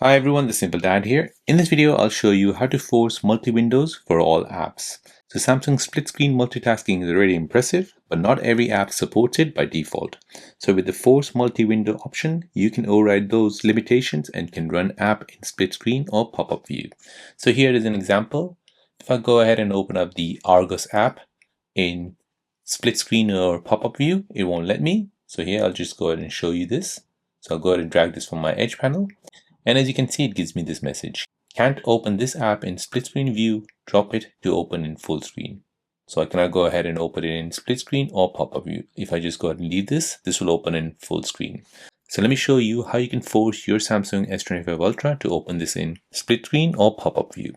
Hi everyone, the Simple Dad here. In this video, I'll show you how to force multi-windows for all apps. So Samsung split screen multitasking is already impressive, but not every app supports it by default. So with the force multi-window option, you can override those limitations and can run app in split screen or pop-up view. So here is an example. If I go ahead and open up the Argos app in split screen or pop-up view, it won't let me. So here I'll just go ahead and show you this. So I'll go ahead and drag this from my edge panel. And as you can see, it gives me this message. Can't open this app in split screen view, drop it to open in full screen. So I cannot go ahead and open it in split screen or pop-up view. If I just go ahead and leave this will open in full screen. So let me show you how you can force your Samsung S25 Ultra to open this in split screen or pop-up view.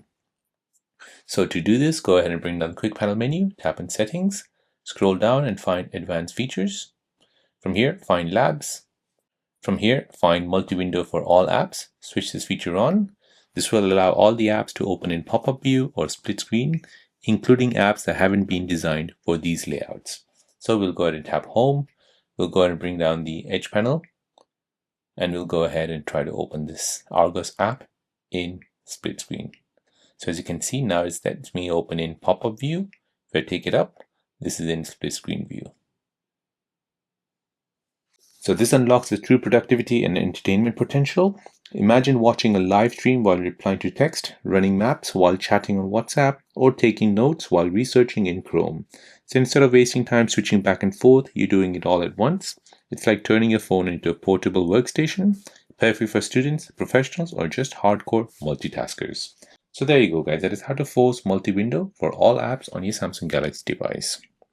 So to do this, go ahead and bring down the quick panel menu, tap in settings, scroll down and find advanced features. From here, find labs. From here, find multi-window for all apps, switch this feature on. This will allow all the apps to open in pop-up view or split screen, including apps that haven't been designed for these layouts. So we'll go ahead and tap home. We'll go ahead and bring down the edge panel and we'll go ahead and try to open this Argos app in split screen. So as you can see, now it's lets me open in pop-up view. If I take it up, this is in split screen view. So this unlocks the true productivity and entertainment potential. Imagine watching a live stream while replying to text, running maps while chatting on WhatsApp, or taking notes while researching in Chrome. So instead of wasting time switching back and forth, you're doing it all at once. It's like turning your phone into a portable workstation, perfect for students, professionals, or just hardcore multitaskers. So there you go guys, that is how to force multi-window for all apps on your Samsung Galaxy device.